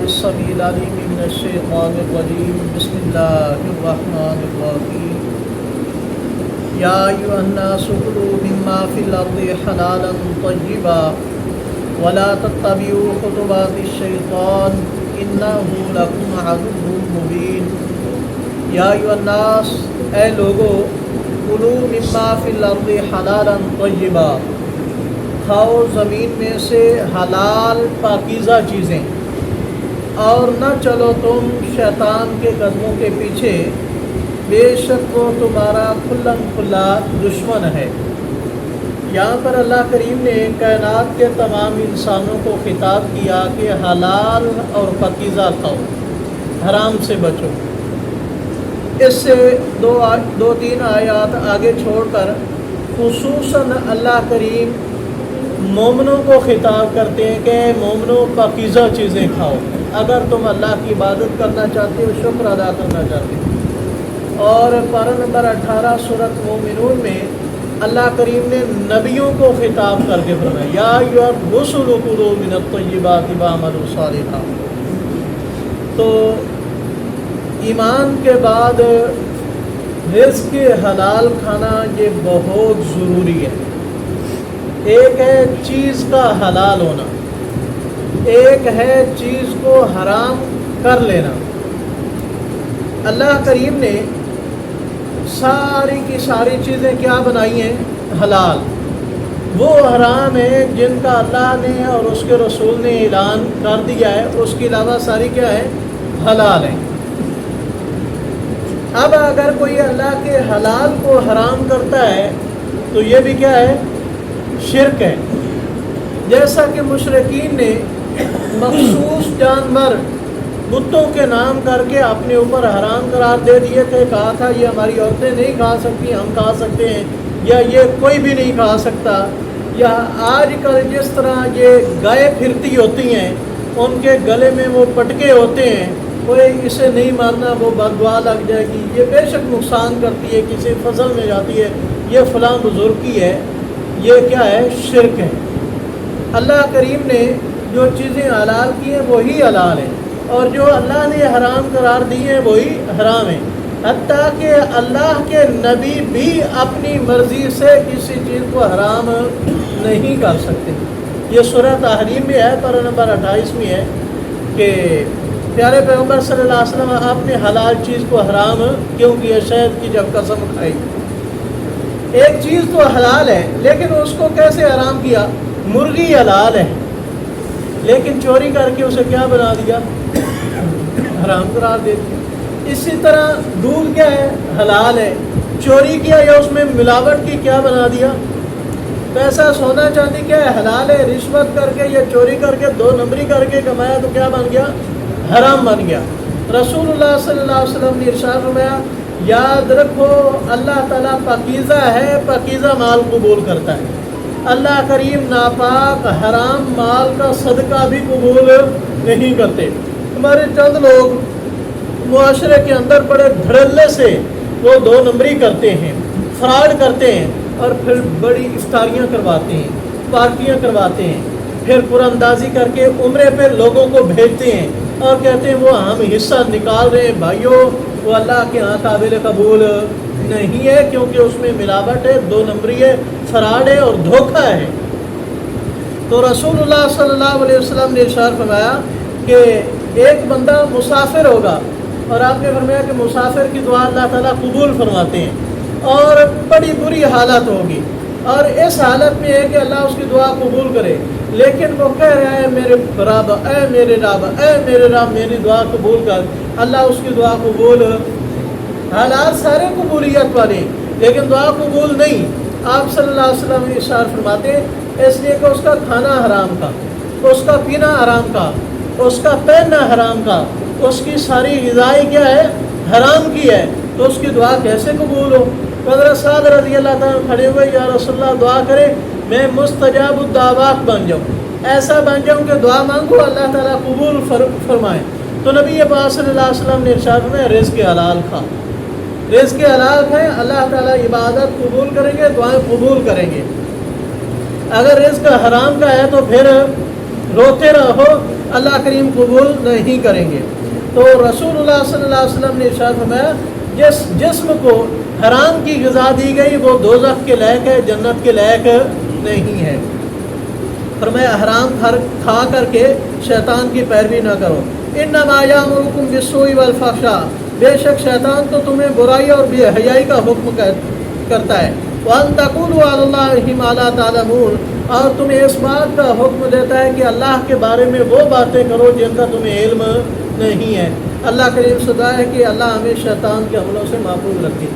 السميع العليم من الشيطان الرجيم بسم الله الرحمن الرحيم يا أيها الناس كلوا مما في الأرض حلالا طيبا ولا تتبعوا خطوات الشيطان إنه لكم عدو مبين یا ایھا الناس اے لوگو کلوا مما فی الارض حلالا طیبا کھاؤ زمین میں سے حلال پاکیزہ چیزیں اور نہ چلو تم شیطان کے قدموں کے پیچھے بے شک وہ تمہارا کھلم کھلا دشمن ہے۔ یہاں پر اللہ کریم نے کائنات کے تمام انسانوں کو خطاب کیا کہ حلال اور پاکیزہ کھاؤ، حرام سے بچو۔ اس سے دو تین آیات آگے چھوڑ کر خصوصاً اللہ کریم مومنوں کو خطاب کرتے ہیں کہ مومنوں پاکیزہ چیزیں کھاؤ اگر تم اللہ کی عبادت کرنا چاہتے ہو، شکر ادا کرنا چاہتے ہو۔ اور پارہ نمبر 18 سورۃ مومنون میں اللہ کریم نے نبیوں کو خطاب کر کے فرمایا یا ایھا الرسل کلوا من الطیبات واعملوا صالحا۔ تو ایمان کے بعد رزق حلال کھانا یہ بہت ضروری ہے۔ ایک ہے چیز کا حلال ہونا، ایک ہے چیز کو حرام کر لینا۔ اللہ کریم نے ساری کی ساری چیزیں کیا بنائی ہیں؟ حلال۔ وہ حرام ہیں جن کا اللہ نے اور اس کے رسول نے اعلان کر دیا ہے، اس کے علاوہ ساری کیا ہے؟ حلال ہیں۔ اب اگر کوئی اللہ کے حلال کو حرام کرتا ہے تو یہ بھی کیا ہے؟ شرک ہے۔ جیسا کہ مشرکین نے مخصوص جانور بتوں کے نام کر کے اپنے اوپر حرام قرار دے دیے تھے، کہا تھا یہ ہماری عورتیں نہیں کھا سکتی، ہم کھا سکتے ہیں، یا یہ کوئی بھی نہیں کھا سکتا۔ یا آج کل جس طرح یہ گائے پھرتی ہوتی ہیں، ان کے گلے میں وہ پٹکے ہوتے ہیں، کوئی اسے نہیں مارنا وہ بد دعا لگ جائے گی، یہ بے شک نقصان کرتی ہے، کسی فصل میں جاتی ہے، یہ فلاں بزرگ کی ہے، یہ کیا ہے؟ شرک ہے۔ اللہ کریم نے جو چیزیں حلال کی ہیں وہی حلال ہیں، اور جو اللہ نے حرام قرار دی ہیں وہی حرام ہیں۔ حتیٰ کہ اللہ کے نبی بھی اپنی مرضی سے کسی چیز کو حرام نہیں کر سکتے۔ یہ سورہ تحریم میں ہے، پارہ نمبر 28 میں ہے کہ پیارے پیغمبر صلی اللہ علیہ وسلم آپ نے حلال چیز کو حرام کیوں کیا؟ شہد کی جب قسم کھائی۔ ایک چیز تو حلال ہے لیکن اس کو کیسے حرام کیا؟ مرغی حلال ہے لیکن چوری کر کے اسے کیا بنا دیا؟ حرام قرار دے دیا۔ اسی طرح دودھ کیا ہے؟ حلال ہے، چوری کیا یا اس میں ملاوٹ کی کیا بنا دیا؟ پیسہ سونا چاندی کیا ہے؟ حلال ہے، رشوت کر کے یا چوری کر کے 2 نمبری کر کے کمایا تو کیا بن گیا؟ حرام بن گیا۔ رسول اللہ صلی اللہ علیہ وسلم نے ارشاد فرمایا یاد رکھو اللہ تعالیٰ پاکیزہ ہے، پاکیزہ مال قبول کرتا ہے۔ اللہ کریم ناپاک حرام مال کا صدقہ بھی قبول نہیں کرتے۔ ہمارے چند لوگ معاشرے کے اندر بڑے دھڑلے سے وہ 2 نمبری کرتے ہیں، فراڈ کرتے ہیں، اور پھر بڑی افطاریاں کرواتے ہیں، پارٹیاں کرواتے ہیں، پھر قرآن اندازی کر کے عمرے پہ لوگوں کو بھیجتے ہیں اور کہتے ہیں وہ ہم حصہ نکال رہے ہیں۔ بھائیو وہ اللہ کے ہاں قابل قبول نہیں ہے، کیونکہ اس میں ملاوٹ ہے، 2 نمبری ہے، فراڈ ہے اور دھوکہ ہے۔ تو رسول اللہ صلی اللہ علیہ وسلم نے ارشاد فرمایا کہ ایک بندہ مسافر ہوگا، اور آپ نے فرمایا کہ مسافر کی دعا اللہ تعالیٰ قبول فرماتے ہیں، اور بڑی بری حالت ہوگی، اور اس حالت میں ہے کہ اللہ اس کی دعا قبول کرے، لیکن وہ کہہ رہا ہے میرے رب، اے میرے رب، اے میرے رب میری دعا قبول کر۔ اللہ اس کی دعا قبول، حالات سارے قبولیت والے لیکن دعا قبول نہیں۔ آپ صلی اللہ علیہ وسلم ارشاد فرماتے ہیں اس لیے کہ اس کا کھانا حرام کا، اس کا پینا حرام کا، اس کا پہننا حرام کا، اس کی ساری غذائی کیا ہے؟ حرام کی ہے، تو اس کی دعا کیسے قبول ہو؟ حضرت سعد رضی اللہ تعالیٰ کھڑے ہوئے یا رسول اللہ دعا کرے میں مستجاب الدعوات بن جاؤں، ایسا بن جاؤں کہ دعا مانگو اللہ تعالیٰ قبول فرمائے۔ تو نبی پاک صلی اللہ علیہ وسلم نے ارشاد فرمایا رزق حلال کھا، رزق حلال کھائیں، اللہ تعالیٰ عبادت قبول کریں گے، دعائیں قبول کریں گے۔ اگر رزق حرام کا ہے تو پھر روتے رہو اللہ کریم قبول نہیں کریں گے۔ تو رسول اللہ صلی اللہ علیہ وسلم نے ارشاد فرمایا جس جسم کو حرام کی غذا دی گئی وہ دوزخ کے لائق ہے، جنت کے لائق نہیں ہے۔ فرمایا حرام کھا کر کے شیطان کی پیروی نہ کرو۔ انما یامرکم بالسوء والفحشاء، بے شک شیطان تو تمہیں برائی اور بے حیائی کا حکم کرتا ہے۔ وَأَن تَقُولُوا عَلَى اللَّهِ مَا لَا تَعْلَمُونَ، اور تمہیں اس بات کا حکم دیتا ہے کہ اللہ کے بارے میں وہ باتیں کرو جن کا تمہیں علم نہیں ہے۔ اللہ کریم سے دعا ہے کہ اللہ ہمیں شیطان کے حملوں سے محفوظ رکھے۔